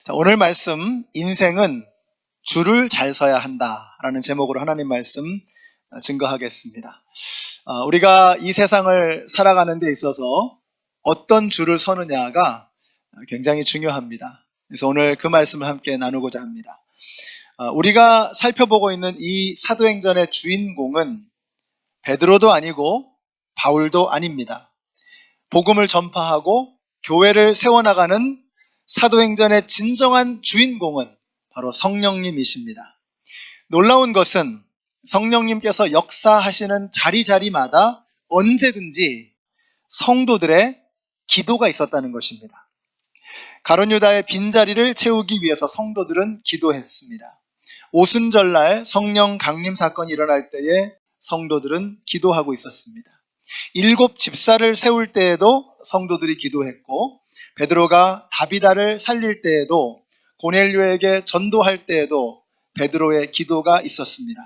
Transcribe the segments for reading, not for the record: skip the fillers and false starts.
자, 오늘 말씀 인생은 줄을 잘 서야 한다라는 제목으로 하나님 말씀 증거하겠습니다. 우리가 이 세상을 살아가는 데 있어서 어떤 줄을 서느냐가 굉장히 중요합니다. 그래서 오늘 그 말씀을 함께 나누고자 합니다. 우리가 살펴보고 있는 이 사도행전의 주인공은 베드로도 아니고 바울도 아닙니다. 복음을 전파하고 교회를 세워나가는 사도행전의 진정한 주인공은 바로 성령님이십니다. 놀라운 것은 성령님께서 역사하시는 자리자리마다 언제든지 성도들의 기도가 있었다는 것입니다. 가룟 유다의 빈자리를 채우기 위해서 성도들은 기도했습니다. 오순절날 성령 강림 사건이 일어날 때에 성도들은 기도하고 있었습니다. 7 집사를 세울 때에도 성도들이 기도했고, 베드로가 다비다를 살릴 때에도, 고넬료에게 전도할 때에도 베드로의 기도가 있었습니다.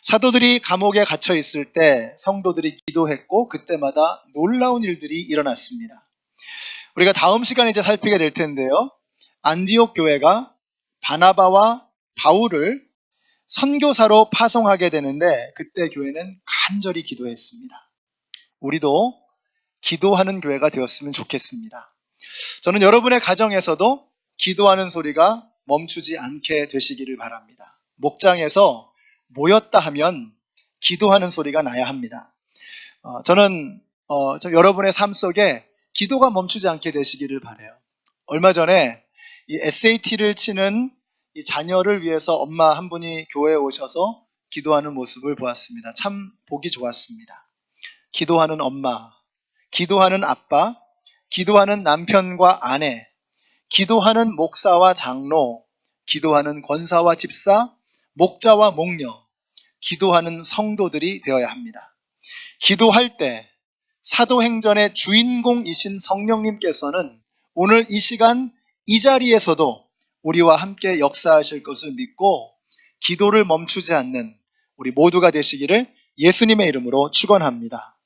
사도들이 감옥에 갇혀 있을 때 성도들이 기도했고, 그때마다 놀라운 일들이 일어났습니다. 우리가 다음 시간에 이제 살피게 될 텐데요. 안디옥 교회가 바나바와 바울을 선교사로 파송하게 되는데, 그때 교회는 간절히 기도했습니다. 우리도 기도하는 교회가 되었으면 좋겠습니다. 저는 여러분의 가정에서도 기도하는 소리가 멈추지 않게 되시기를 바랍니다. 목장에서 모였다 하면 기도하는 소리가 나야 합니다. 저는 여러분의 삶 속에 기도가 멈추지 않게 되시기를 바라요. 얼마 전에 이 SAT를 치는 이 자녀를 위해서 엄마 한 분이 교회에 오셔서 기도하는 모습을 보았습니다. 참 보기 좋았습니다. 기도하는 엄마, 기도하는 아빠, 기도하는 남편과 아내, 기도하는 목사와 장로, 기도하는 권사와 집사, 목자와 목녀, 기도하는 성도들이 되어야 합니다. 기도할 때 사도행전의 주인공이신 성령님께서는 오늘 이 시간 이 자리에서도 우리와 함께 역사하실 것을 믿고 기도를 멈추지 않는 우리 모두가 되시기를 예수님의 이름으로 축원합니다.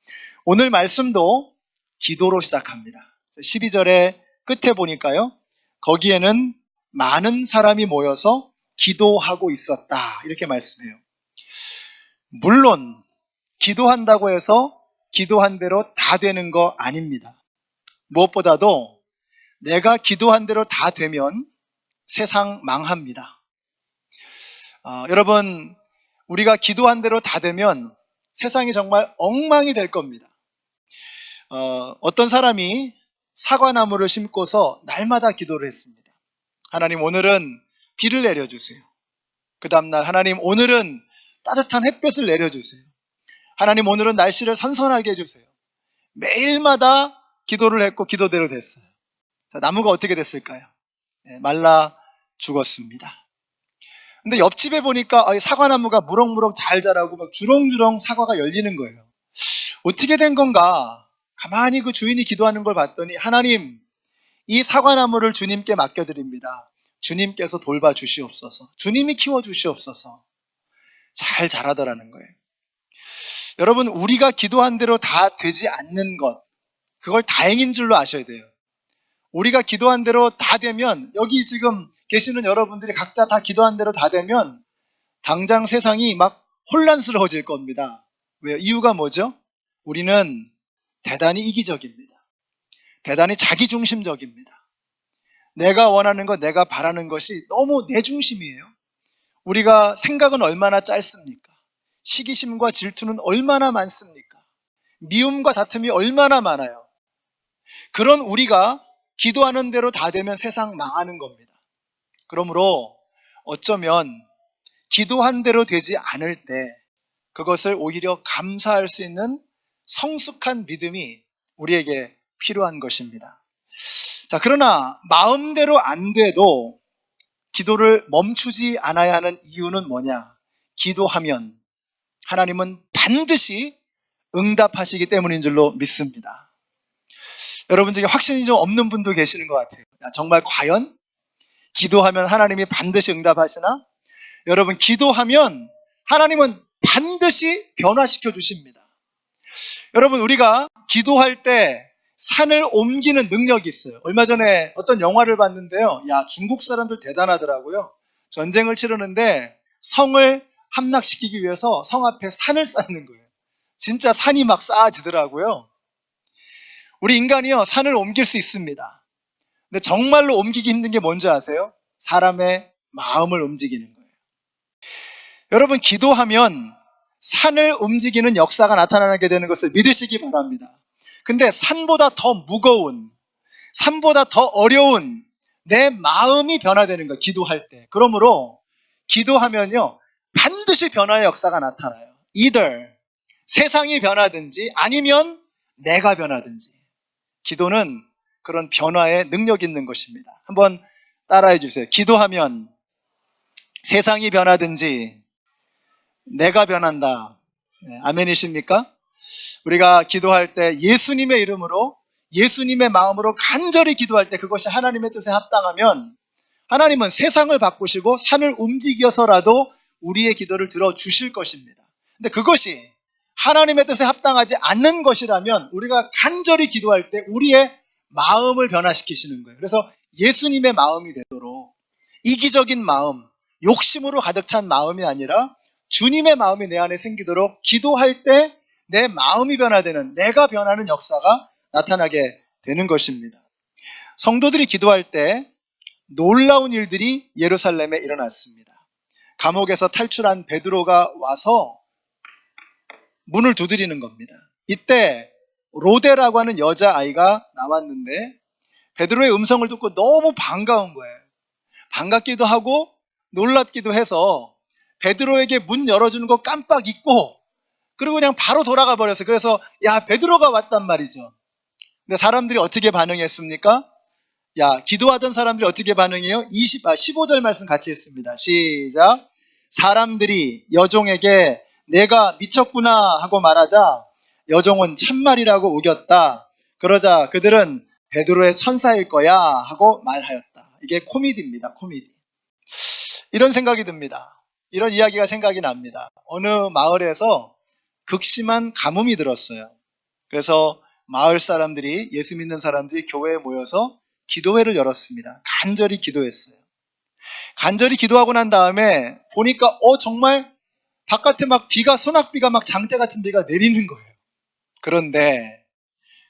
오늘 말씀도 기도로 시작합니다. 12절의 끝에 보니까요, 거기에는 많은 사람이 모여서 기도하고 있었다, 이렇게 말씀해요. 물론 기도한다고 해서 기도한 대로 다 되는 거 아닙니다. 무엇보다도 내가 기도한 대로 다 되면 세상 망합니다. 여러분, 우리가 기도한 대로 다 되면 세상이 정말 엉망이 될 겁니다. 어떤 사람이 사과나무를 심고서 날마다 기도를 했습니다. 하나님, 오늘은 비를 내려주세요. 그 다음날, 하나님, 오늘은 따뜻한 햇볕을 내려주세요. 하나님, 오늘은 날씨를 선선하게 해주세요. 매일마다 기도를 했고 기도대로 됐어요. 나무가 어떻게 됐을까요? 말라 죽었습니다. 근데 옆집에 보니까 사과나무가 무럭무럭 잘 자라고 막 주렁주렁 사과가 열리는 거예요. 어떻게 된 건가? 가만히 그 주인이 기도하는 걸 봤더니, 하나님, 이 사과나무를 주님께 맡겨드립니다. 주님께서 돌봐주시옵소서. 주님이 키워주시옵소서. 잘 자라더라는 거예요. 여러분, 우리가 기도한 대로 다 되지 않는 것, 그걸 다행인 줄로 아셔야 돼요. 우리가 기도한 대로 다 되면, 여기 지금 계시는 여러분들이 각자 다 기도한 대로 다 되면 당장 세상이 막 혼란스러워질 겁니다. 왜요? 이유가 뭐죠? 우리는 대단히 이기적입니다. 대단히 자기중심적입니다. 내가 원하는 것, 내가 바라는 것이 너무 내 중심이에요. 우리가 생각은 얼마나 짧습니까? 시기심과 질투는 얼마나 많습니까? 미움과 다툼이 얼마나 많아요. 그런 우리가 기도하는 대로 다 되면 세상 망하는 겁니다. 그러므로 어쩌면 기도한 대로 되지 않을 때 그것을 오히려 감사할 수 있는 성숙한 믿음이 우리에게 필요한 것입니다. 자, 그러나 마음대로 안 돼도 기도를 멈추지 않아야 하는 이유는 뭐냐? 기도하면 하나님은 반드시 응답하시기 때문인 줄로 믿습니다. 여러분 중에 확신이 좀 없는 분도 계시는 것 같아요. 정말 과연 기도하면 하나님이 반드시 응답하시나? 여러분, 기도하면 하나님은 반드시 변화시켜 주십니다. 여러분, 우리가 기도할 때 산을 옮기는 능력이 있어요. 얼마 전에 어떤 영화를 봤는데요. 야, 중국 사람들 대단하더라고요. 전쟁을 치르는데 성을 함락시키기 위해서 성 앞에 산을 쌓는 거예요. 진짜 산이 막 쌓아지더라고요. 우리 인간이요, 산을 옮길 수 있습니다. 근데 정말로 옮기기 힘든 게 뭔지 아세요? 사람의 마음을 움직이는 거예요. 여러분, 기도하면 산을 움직이는 역사가 나타나게 되는 것을 믿으시기 바랍니다. 근데 산보다 더 무거운, 산보다 더 어려운 내 마음이 변화되는 거예요, 기도할 때. 그러므로 기도하면요, 반드시 변화의 역사가 나타나요. either 세상이 변하든지 아니면 내가 변하든지. 기도는 그런 변화의 능력이 있는 것입니다. 한번 따라해 주세요. 기도하면 세상이 변하든지 내가 변한다. 네, 아멘이십니까? 우리가 기도할 때 예수님의 이름으로, 예수님의 마음으로 간절히 기도할 때 그것이 하나님의 뜻에 합당하면 하나님은 세상을 바꾸시고 산을 움직여서라도 우리의 기도를 들어주실 것입니다. 근데 그것이 하나님의 뜻에 합당하지 않는 것이라면 우리가 간절히 기도할 때 우리의 마음을 변화시키시는 거예요. 그래서 예수님의 마음이 되도록 이기적인 마음, 욕심으로 가득 찬 마음이 아니라 주님의 마음이 내 안에 생기도록 기도할 때 내 마음이 변화되는, 내가 변하는 역사가 나타나게 되는 것입니다. 성도들이 기도할 때 놀라운 일들이 예루살렘에 일어났습니다. 감옥에서 탈출한 베드로가 와서 문을 두드리는 겁니다. 이때 로데라고 하는 여자아이가 나왔는데 베드로의 음성을 듣고 너무 반가운 거예요. 반갑기도 하고 놀랍기도 해서 베드로에게 문 열어주는 거 깜빡 잊고 그리고 그냥 바로 돌아가 버렸어요. 그래서 야, 베드로가 왔단 말이죠. 근데 사람들이 어떻게 반응했습니까? 야, 기도하던 사람들이 어떻게 반응해요? 15절 말씀 같이 했습니다. 시작. 사람들이 여종에게 내가 미쳤구나 하고 말하자 여종은 참말이라고 우겼다. 그러자 그들은 베드로의 천사일 거야 하고 말하였다. 이게 코미디입니다. 코미디. 이런 생각이 듭니다. 이런 이야기가 생각이 납니다. 어느 마을에서 극심한 가뭄이 들었어요. 그래서 마을 사람들이, 예수 믿는 사람들이 교회에 모여서 기도회를 열었습니다. 간절히 기도했어요. 간절히 기도하고 난 다음에 보니까 정말 바깥에 막 비가, 소낙비가 막 장대 같은 비가 내리는 거예요. 그런데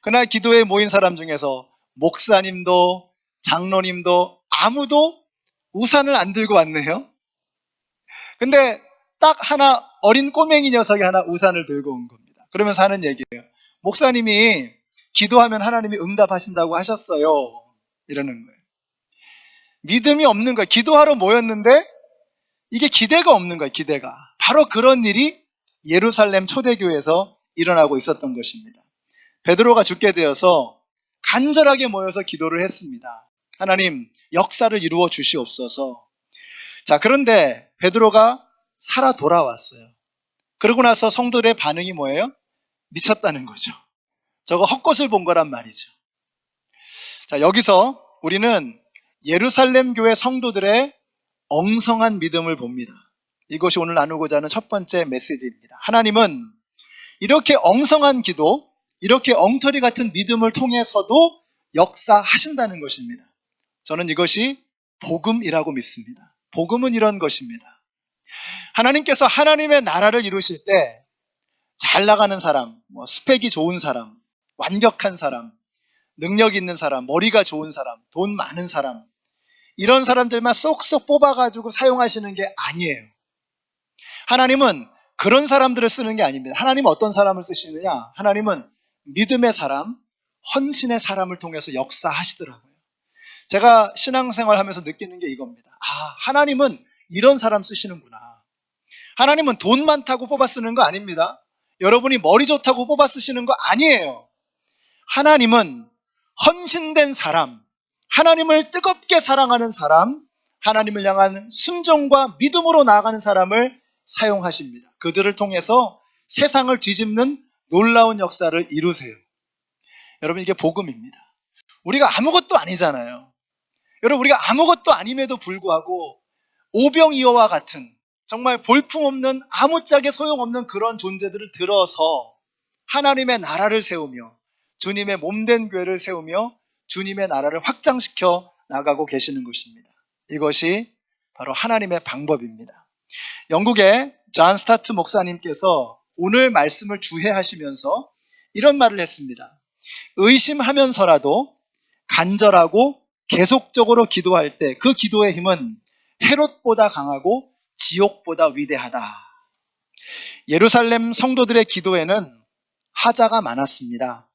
그날 기도회에 모인 사람 중에서 목사님도 장로님도 아무도 우산을 안 들고 왔네요. 근데 딱 하나, 어린 꼬맹이 녀석이 하나 우산을 들고 온 겁니다. 그러면서 하는 얘기예요. 목사님이 기도하면 하나님이 응답하신다고 하셨어요. 이러는 거예요. 믿음이 없는 거예요. 기도하러 모였는데 이게 기대가 없는 거예요. 기대가. 바로 그런 일이 예루살렘 초대교회에서 일어나고 있었던 것입니다. 베드로가 죽게 되어서 간절하게 모여서 기도를 했습니다. 하나님, 역사를 이루어 주시옵소서. 자, 그런데 베드로가 살아 돌아왔어요. 그러고 나서 성도들의 반응이 뭐예요? 미쳤다는 거죠. 저거 헛것을 본 거란 말이죠. 자, 여기서 우리는 예루살렘 교회 성도들의 엉성한 믿음을 봅니다. 이것이 오늘 나누고자 하는 첫 번째 메시지입니다. 하나님은 이렇게 엉성한 기도, 이렇게 엉터리 같은 믿음을 통해서도 역사하신다는 것입니다. 저는 이것이 복음이라고 믿습니다. 복음은 이런 것입니다. 하나님께서 하나님의 나라를 이루실 때 잘 나가는 사람, 스펙이 좋은 사람, 완벽한 사람, 능력 있는 사람, 머리가 좋은 사람, 돈 많은 사람, 이런 사람들만 쏙쏙 뽑아가지고 사용하시는 게 아니에요. 하나님은 그런 사람들을 쓰는 게 아닙니다. 하나님은 어떤 사람을 쓰시느냐? 하나님은 믿음의 사람, 헌신의 사람을 통해서 역사하시더라고요. 제가 신앙생활 하면서 느끼는 게 이겁니다. 하나님은 이런 사람 쓰시는구나. 하나님은 돈 많다고 뽑아 쓰는 거 아닙니다. 여러분이 머리 좋다고 뽑아 쓰시는 거 아니에요. 하나님은 헌신된 사람, 하나님을 뜨겁게 사랑하는 사람, 하나님을 향한 순종과 믿음으로 나아가는 사람을 사용하십니다. 그들을 통해서 세상을 뒤집는 놀라운 역사를 이루세요. 여러분, 이게 복음입니다. 우리가 아무것도 아니잖아요. 여러분, 우리가 아무것도 아님에도 불구하고 오병이어와 같은 정말 볼품없는, 아무짝에 소용없는 그런 존재들을 들어서 하나님의 나라를 세우며 주님의 몸된 교회를 세우며 주님의 나라를 확장시켜 나가고 계시는 것입니다. 이것이 바로 하나님의 방법입니다. 영국의 존 스타트 목사님께서 오늘 말씀을 주해하시면서 이런 말을 했습니다. 의심하면서라도 간절하고 계속적으로 기도할 때 그 기도의 힘은 헤롯보다 강하고 지옥보다 위대하다. 예루살렘 성도들의 기도에는 하자가 많았습니다.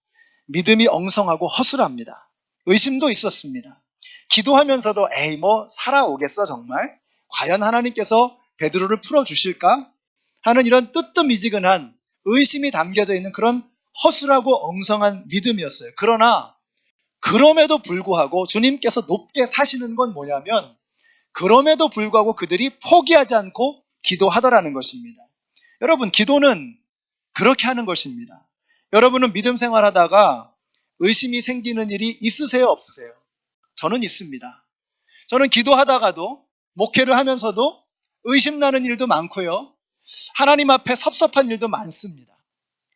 믿음이 엉성하고 허술합니다. 의심도 있었습니다. 기도하면서도 에이 뭐 살아오겠어 정말? 과연 하나님께서 베드로를 풀어주실까? 하는 이런 뜨뜻미지근한 의심이 담겨져 있는 그런 허술하고 엉성한 믿음이었어요. 그러나 그럼에도 불구하고 주님께서 높게 사시는 건 뭐냐면 그럼에도 불구하고 그들이 포기하지 않고 기도하더라는 것입니다. 여러분, 기도는 그렇게 하는 것입니다. 여러분은 믿음 생활하다가 의심이 생기는 일이 있으세요, 없으세요? 저는 있습니다. 저는 기도하다가도 목회를 하면서도 의심나는 일도 많고요. 하나님 앞에 섭섭한 일도 많습니다.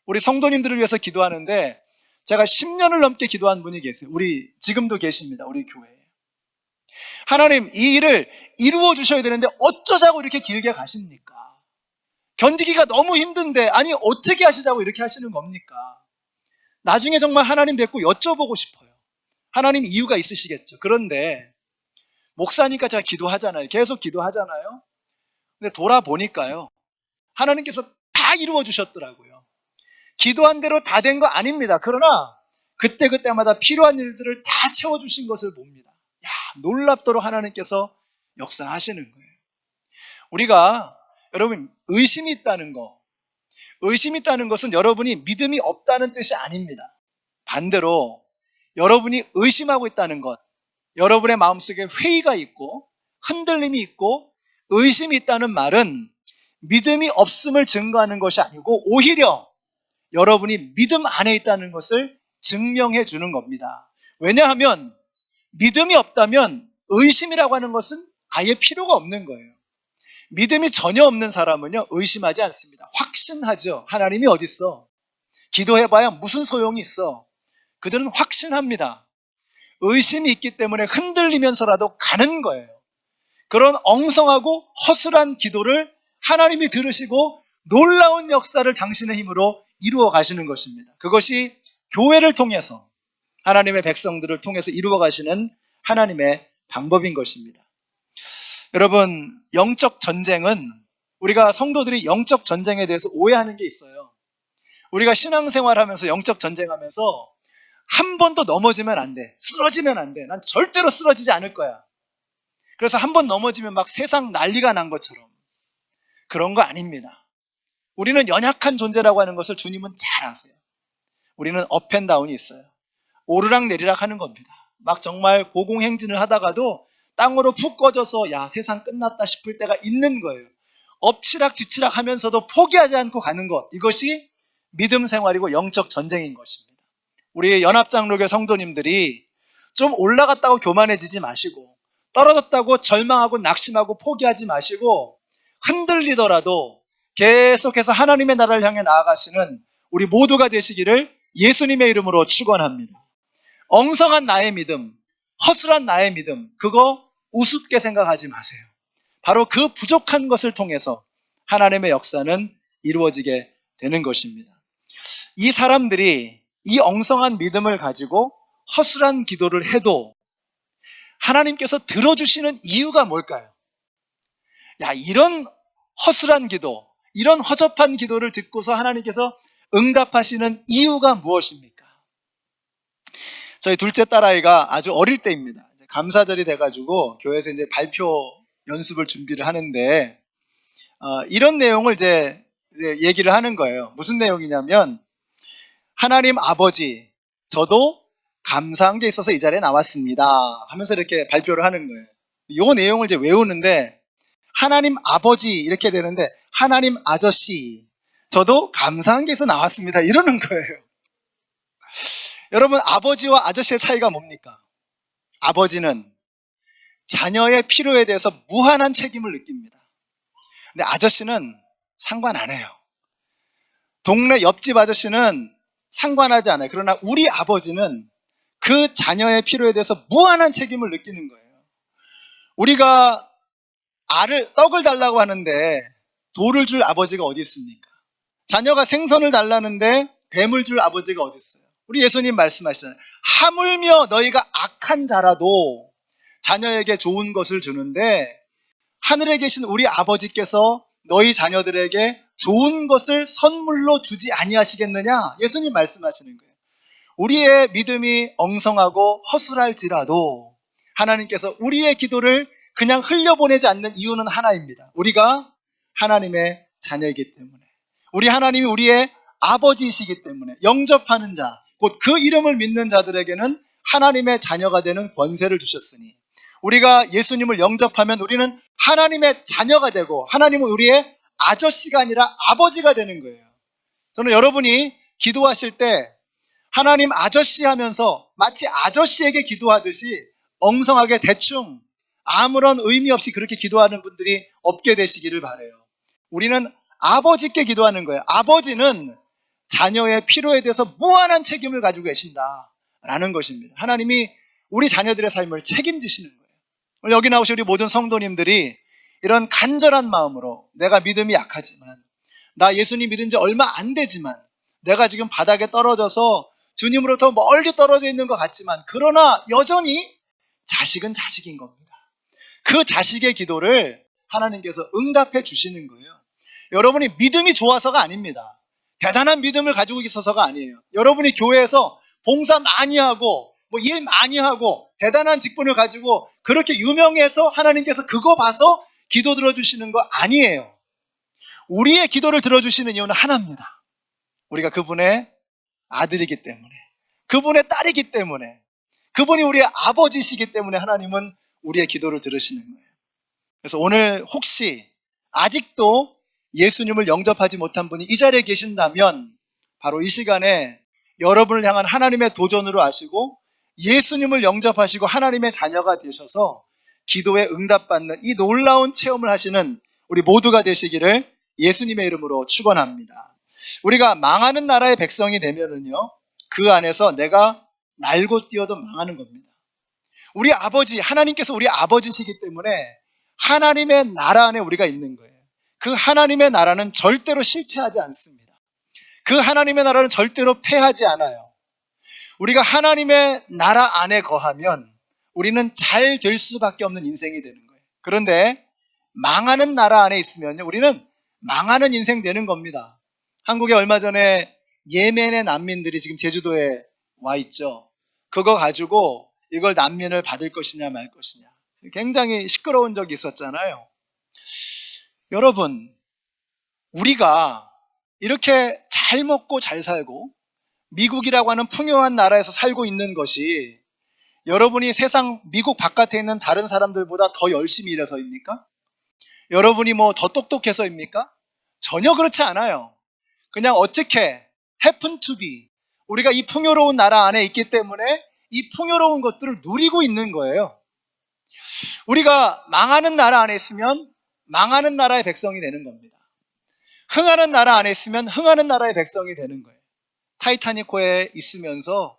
우리 성도님들을 위해서 기도하는데 제가 10년을 넘게 기도한 분이 계세요. 우리 지금도 계십니다. 우리 교회에. 하나님, 이 일을 이루어 주셔야 되는데 어쩌자고 이렇게 길게 가십니까? 견디기가 너무 힘든데 아니 어떻게 하시자고 이렇게 하시는 겁니까? 나중에 정말 하나님 뵙고 여쭤보고 싶어요. 하나님 이유가 있으시겠죠. 그런데 목사니까 제가 기도하잖아요. 계속 기도하잖아요. 근데 돌아보니까요. 하나님께서 다 이루어 주셨더라고요. 기도한 대로 다 된 거 아닙니다. 그러나 그때그때마다 필요한 일들을 다 채워주신 것을 봅니다. 야, 놀랍도록 하나님께서 역사하시는 거예요. 우리가 여러분 의심이 있다는 것은 여러분이 믿음이 없다는 뜻이 아닙니다. 반대로 여러분이 의심하고 있다는 것, 여러분의 마음속에 회의가 있고 흔들림이 있고 의심이 있다는 말은 믿음이 없음을 증거하는 것이 아니고 오히려 여러분이 믿음 안에 있다는 것을 증명해 주는 겁니다. 왜냐하면 믿음이 없다면 의심이라고 하는 것은 아예 필요가 없는 거예요. 믿음이 전혀 없는 사람은요 의심하지 않습니다. 확신하죠. 하나님이 어디 있어? 기도해봐야 무슨 소용이 있어? 그들은 확신합니다. 의심이 있기 때문에 흔들리면서라도 가는 거예요. 그런 엉성하고 허술한 기도를 하나님이 들으시고 놀라운 역사를 당신의 힘으로 이루어 가시는 것입니다. 그것이 교회를 통해서 하나님의 백성들을 통해서 이루어 가시는 하나님의 방법인 것입니다. 여러분, 영적 전쟁은 우리가 성도들이 영적 전쟁에 대해서 오해하는 게 있어요. 우리가 신앙생활하면서 영적 전쟁하면서 한 번도 넘어지면 안 돼. 쓰러지면 안 돼. 난 절대로 쓰러지지 않을 거야. 그래서 한 번 넘어지면 막 세상 난리가 난 것처럼. 그런 거 아닙니다. 우리는 연약한 존재라고 하는 것을 주님은 잘 아세요. 우리는 업앤다운이 있어요. 오르락 내리락 하는 겁니다. 막 정말 고공행진을 하다가도 땅으로 푹 꺼져서 야 세상 끝났다 싶을 때가 있는 거예요. 엎치락 뒤치락 하면서도 포기하지 않고 가는 것, 이것이 믿음 생활이고 영적 전쟁인 것입니다. 우리 연합장로교 성도님들이 좀 올라갔다고 교만해지지 마시고 떨어졌다고 절망하고 낙심하고 포기하지 마시고 흔들리더라도 계속해서 하나님의 나라를 향해 나아가시는 우리 모두가 되시기를 예수님의 이름으로 축원합니다. 엉성한 나의 믿음, 허술한 나의 믿음, 그거 우습게 생각하지 마세요. 바로 그 부족한 것을 통해서 하나님의 역사는 이루어지게 되는 것입니다. 이 사람들이 이 엉성한 믿음을 가지고 허술한 기도를 해도 하나님께서 들어주시는 이유가 뭘까요? 야, 이런 허술한 기도, 이런 허접한 기도를 듣고서 하나님께서 응답하시는 이유가 무엇입니까? 저희 둘째 딸아이가 아주 어릴 때입니다. 감사절이 돼가지고 교회에서 이제 발표 연습을 준비를 하는데 이런 내용을 이제 얘기를 하는 거예요. 무슨 내용이냐면 하나님 아버지, 저도 감사한 게 있어서 이 자리에 나왔습니다 하면서 이렇게 발표를 하는 거예요. 이 내용을 이제 외우는데 하나님 아버지 이렇게 되는데 하나님 아저씨, 저도 감사한 게 있어서 나왔습니다 이러는 거예요. 여러분, 아버지와 아저씨의 차이가 뭡니까? 아버지는 자녀의 필요에 대해서 무한한 책임을 느낍니다. 근데 아저씨는 상관 안 해요. 동네 옆집 아저씨는 상관하지 않아요. 그러나 우리 아버지는 그 자녀의 필요에 대해서 무한한 책임을 느끼는 거예요. 우리가 떡을 달라고 하는데 돌을 줄 아버지가 어디 있습니까? 자녀가 생선을 달라는데 뱀을 줄 아버지가 어디 있어요? 우리 예수님 말씀하시잖아요. 하물며 너희가 악한 자라도 자녀에게 좋은 것을 주는데 하늘에 계신 우리 아버지께서 너희 자녀들에게 좋은 것을 선물로 주지 아니하시겠느냐? 예수님 말씀하시는 거예요. 우리의 믿음이 엉성하고 허술할지라도 하나님께서 우리의 기도를 그냥 흘려보내지 않는 이유는 하나입니다. 우리가 하나님의 자녀이기 때문에, 우리 하나님이 우리의 아버지이시기 때문에 영접하는 자, 곧 그 이름을 믿는 자들에게는 하나님의 자녀가 되는 권세를 주셨으니 우리가 예수님을 영접하면 우리는 하나님의 자녀가 되고 하나님은 우리의 아저씨가 아니라 아버지가 되는 거예요. 저는 여러분이 기도하실 때 하나님 아저씨 하면서 마치 아저씨에게 기도하듯이 엉성하게 대충 아무런 의미 없이 그렇게 기도하는 분들이 없게 되시기를 바라요. 우리는 아버지께 기도하는 거예요. 아버지는 자녀의 필요에 대해서 무한한 책임을 가지고 계신다라는 것입니다. 하나님이 우리 자녀들의 삶을 책임지시는 거예요. 오늘 여기 나오신 우리 모든 성도님들이 이런 간절한 마음으로 내가 믿음이 약하지만, 나 예수님 믿은 지 얼마 안 되지만, 내가 지금 바닥에 떨어져서 주님으로부터 멀리 떨어져 있는 것 같지만, 그러나 여전히 자식은 자식인 겁니다. 그 자식의 기도를 하나님께서 응답해 주시는 거예요. 여러분이 믿음이 좋아서가 아닙니다. 대단한 믿음을 가지고 있어서가 아니에요. 여러분이 교회에서 봉사 많이 하고 일 많이 하고 대단한 직분을 가지고 그렇게 유명해서 하나님께서 그거 봐서 기도 들어주시는 거 아니에요. 우리의 기도를 들어주시는 이유는 하나입니다. 우리가 그분의 아들이기 때문에, 그분의 딸이기 때문에, 그분이 우리의 아버지시기 때문에 하나님은 우리의 기도를 들으시는 거예요. 그래서 오늘 혹시 아직도 예수님을 영접하지 못한 분이 이 자리에 계신다면 바로 이 시간에 여러분을 향한 하나님의 도전으로 아시고 예수님을 영접하시고 하나님의 자녀가 되셔서 기도에 응답받는 이 놀라운 체험을 하시는 우리 모두가 되시기를 예수님의 이름으로 축원합니다. 우리가 망하는 나라의 백성이 되면은요, 그 안에서 내가 날고 뛰어도 망하는 겁니다. 우리 아버지, 하나님께서 우리 아버지시기 때문에 하나님의 나라 안에 우리가 있는 거예요. 그 하나님의 나라는 절대로 실패하지 않습니다. 그 하나님의 나라는 절대로 패하지 않아요. 우리가 하나님의 나라 안에 거하면 우리는 잘 될 수밖에 없는 인생이 되는 거예요. 그런데 망하는 나라 안에 있으면요, 우리는 망하는 인생 되는 겁니다. 한국에 얼마 전에 예멘의 난민들이 지금 제주도에 와 있죠. 그거 가지고 이걸 난민을 받을 것이냐 말 것이냐 굉장히 시끄러운 적이 있었잖아요. 여러분, 우리가 이렇게 잘 먹고 잘 살고 미국이라고 하는 풍요한 나라에서 살고 있는 것이 여러분이 세상 미국 바깥에 있는 다른 사람들보다 더 열심히 일해서입니까? 여러분이 더 똑똑해서입니까? 전혀 그렇지 않아요. 그냥 어떻게 happen to be, 우리가 이 풍요로운 나라 안에 있기 때문에 이 풍요로운 것들을 누리고 있는 거예요. 우리가 망하는 나라 안에 있으면 망하는 나라의 백성이 되는 겁니다. 흥하는 나라 안에 있으면 흥하는 나라의 백성이 되는 거예요. 타이타닉호에 있으면서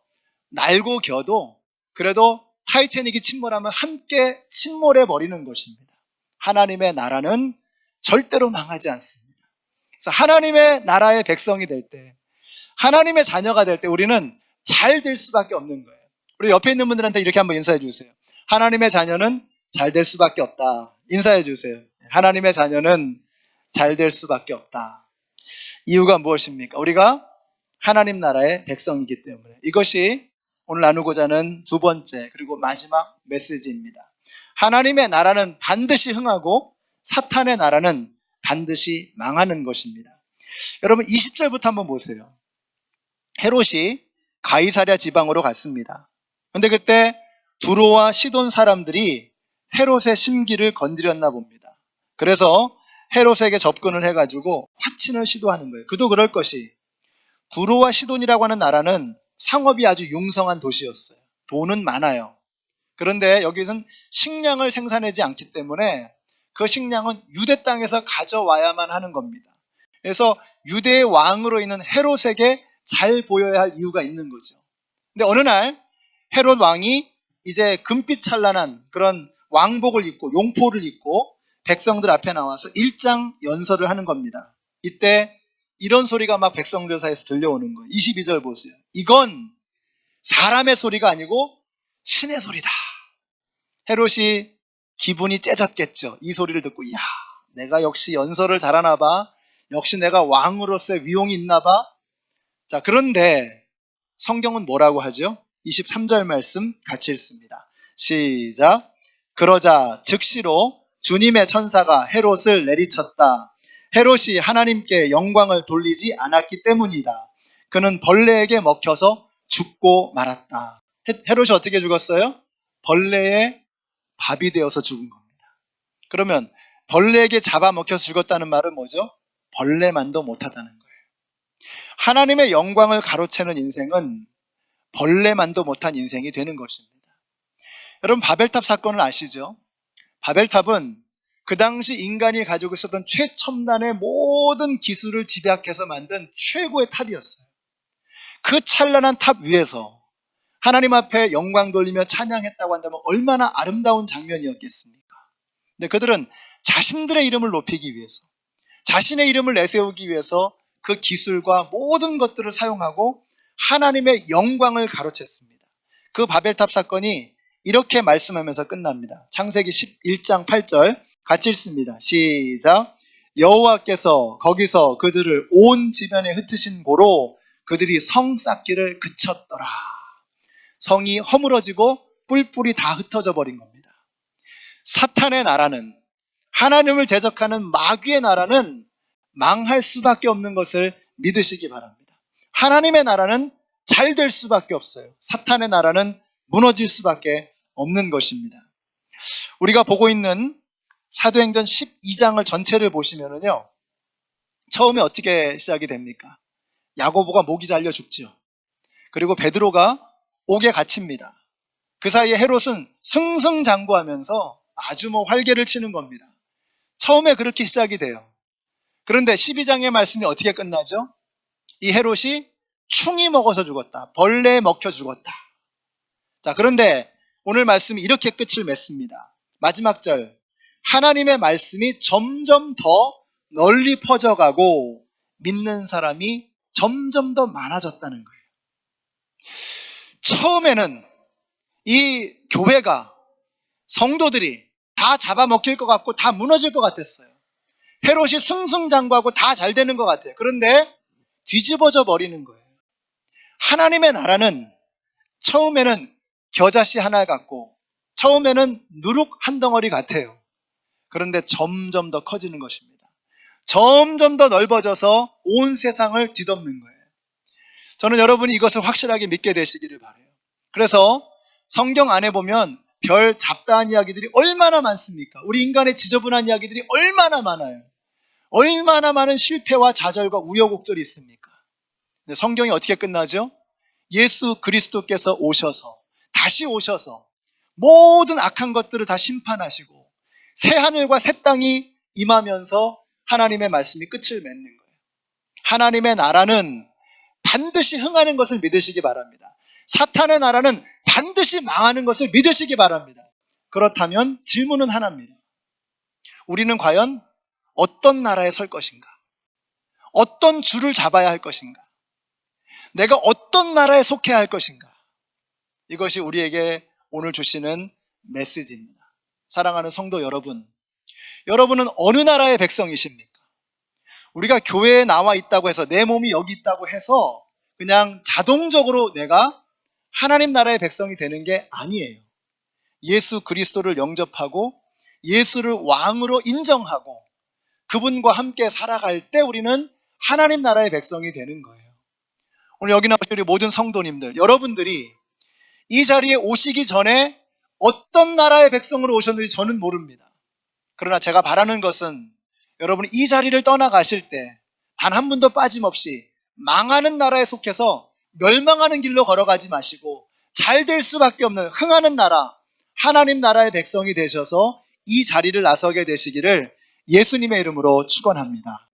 날고 겨도 그래도 타이타닉이 침몰하면 함께 침몰해 버리는 것입니다. 하나님의 나라는 절대로 망하지 않습니다. 그래서 하나님의 나라의 백성이 될 때, 하나님의 자녀가 될 때 우리는 잘 될 수밖에 없는 거예요. 우리 옆에 있는 분들한테 이렇게 한번 인사해 주세요. 하나님의 자녀는 잘 될 수밖에 없다. 인사해 주세요. 하나님의 자녀는 잘 될 수밖에 없다. 이유가 무엇입니까? 우리가 하나님 나라의 백성이기 때문에. 이것이 오늘 나누고자 하는 두 번째 그리고 마지막 메시지입니다. 하나님의 나라는 반드시 흥하고 사탄의 나라는 반드시 망하는 것입니다. 여러분 20절부터 한번 보세요. 헤롯이 가이사랴 지방으로 갔습니다. 그런데 그때 두로와 시돈 사람들이 헤롯의 심기를 건드렸나 봅니다. 그래서 헤롯에게 접근을 해가지고 화친을 시도하는 거예요. 그도 그럴 것이, 두로와 시돈이라고 하는 나라는 상업이 아주 융성한 도시였어요. 돈은 많아요. 그런데 여기서는 식량을 생산하지 않기 때문에 그 식량은 유대 땅에서 가져와야만 하는 겁니다. 그래서 유대의 왕으로 있는 헤롯에게 잘 보여야 할 이유가 있는 거죠. 근데 어느 날 헤롯 왕이 이제 금빛 찬란한 그런 왕복을 입고 용포를 입고 백성들 앞에 나와서 일장 연설을 하는 겁니다. 이때 이런 소리가 막 백성들 사이에서 들려오는 거예요. 22절 보세요. 이건 사람의 소리가 아니고 신의 소리다. 헤롯이 기분이 째졌겠죠. 이 소리를 듣고 야, 내가 역시 연설을 잘하나 봐. 역시 내가 왕으로서의 위용이 있나 봐. 자, 그런데 성경은 뭐라고 하죠? 23절 말씀 같이 읽습니다. 시작. 그러자 즉시로 주님의 천사가 헤롯을 내리쳤다. 헤롯이 하나님께 영광을 돌리지 않았기 때문이다. 그는 벌레에게 먹혀서 죽고 말았다. 헤롯이 어떻게 죽었어요? 벌레의 밥이 되어서 죽은 겁니다. 그러면 벌레에게 잡아먹혀서 죽었다는 말은 뭐죠? 벌레만도 못하다는 거예요. 하나님의 영광을 가로채는 인생은 벌레만도 못한 인생이 되는 것입니다. 여러분, 바벨탑 사건을 아시죠? 바벨탑은 그 당시 인간이 가지고 있었던 최첨단의 모든 기술을 집약해서 만든 최고의 탑이었어요. 그 찬란한 탑 위에서 하나님 앞에 영광 돌리며 찬양했다고 한다면 얼마나 아름다운 장면이었겠습니까? 근데 그들은 자신들의 이름을 높이기 위해서, 자신의 이름을 내세우기 위해서 그 기술과 모든 것들을 사용하고 하나님의 영광을 가로챘습니다. 그 바벨탑 사건이 이렇게 말씀하면서 끝납니다. 창세기 11장 8절 같이 읽습니다. 시작. 여호와께서 거기서 그들을 온 지면에 흩으신 고로 그들이 성 쌓기를 그쳤더라. 성이 허물어지고 뿔뿔이 다 흩어져 버린 겁니다. 사탄의 나라는, 하나님을 대적하는 마귀의 나라는 망할 수밖에 없는 것을 믿으시기 바랍니다. 하나님의 나라는 잘 될 수밖에 없어요. 사탄의 나라는 무너질 수밖에 없는 것입니다. 우리가 보고 있는 사도행전 12장을 전체를 보시면은요, 처음에 어떻게 시작이 됩니까? 야고보가 목이 잘려 죽죠. 그리고 베드로가 옥에 갇힙니다. 그 사이에 헤롯은 승승장구하면서 아주 활개를 치는 겁니다. 처음에 그렇게 시작이 돼요. 그런데 12장의 말씀이 어떻게 끝나죠? 이 헤롯이 충이 먹어서 죽었다. 벌레에 먹혀 죽었다. 자, 그런데 오늘 말씀이 이렇게 끝을 맺습니다. 마지막 절. 하나님의 말씀이 점점 더 널리 퍼져가고 믿는 사람이 점점 더 많아졌다는 거예요. 처음에는 이 교회가, 성도들이 다 잡아먹힐 것 같고 다 무너질 것 같았어요. 헤롯이 승승장구하고 다 잘 되는 것 같아요. 그런데 뒤집어져 버리는 거예요. 하나님의 나라는 처음에는 겨자씨 하나 같고 처음에는 누룩 한 덩어리 같아요. 그런데 점점 더 커지는 것입니다. 점점 더 넓어져서 온 세상을 뒤덮는 거예요. 저는 여러분이 이것을 확실하게 믿게 되시기를 바라요. 그래서 성경 안에 보면 별 잡다한 이야기들이 얼마나 많습니까? 우리 인간의 지저분한 이야기들이 얼마나 많아요. 얼마나 많은 실패와 좌절과 우여곡절이 있습니까? 근데 성경이 어떻게 끝나죠? 예수 그리스도께서 오셔서, 다시 오셔서 모든 악한 것들을 다 심판하시고 새 하늘과 새 땅이 임하면서 하나님의 말씀이 끝을 맺는 거예요. 하나님의 나라는 반드시 흥하는 것을 믿으시기 바랍니다. 사탄의 나라는 반드시 망하는 것을 믿으시기 바랍니다. 그렇다면 질문은 하나입니다. 우리는 과연 어떤 나라에 설 것인가? 어떤 줄을 잡아야 할 것인가? 내가 어떤 나라에 속해야 할 것인가? 이것이 우리에게 오늘 주시는 메시지입니다. 사랑하는 성도 여러분, 여러분은 어느 나라의 백성이십니까? 우리가 교회에 나와 있다고 해서, 내 몸이 여기 있다고 해서 그냥 자동적으로 내가 하나님 나라의 백성이 되는 게 아니에요. 예수 그리스도를 영접하고 예수를 왕으로 인정하고 그분과 함께 살아갈 때 우리는 하나님 나라의 백성이 되는 거예요. 오늘 여기 나오신 우리 모든 성도님들, 여러분들이 이 자리에 오시기 전에 어떤 나라의 백성으로 오셨는지 저는 모릅니다. 그러나 제가 바라는 것은 여러분이 이 자리를 떠나가실 때 단 한 분도 빠짐없이 망하는 나라에 속해서 멸망하는 길로 걸어가지 마시고 잘 될 수밖에 없는 흥하는 나라, 하나님 나라의 백성이 되셔서 이 자리를 나서게 되시기를 예수님의 이름으로 축원합니다.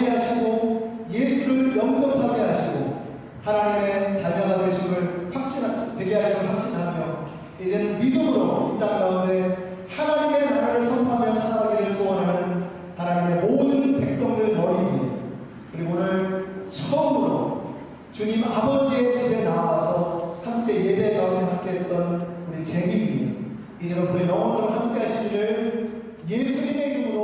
알게 하시고 예수를 영접하게 하시고 하나님의 자녀가 되게 하심을 확신하며 이제는 믿음으로 이 땅 가운데 하나님의 나라를 선포하며 살아가기를 소원하는 하나님의 모든 백성들 머리 위에, 그리고 오늘 처음으로 주님 아버지의 집에 나와서 함께 예배 가운데 함께 했던 우리 쟁이 이제부터 영원토록 함께 하시기를 예수님의 이름으로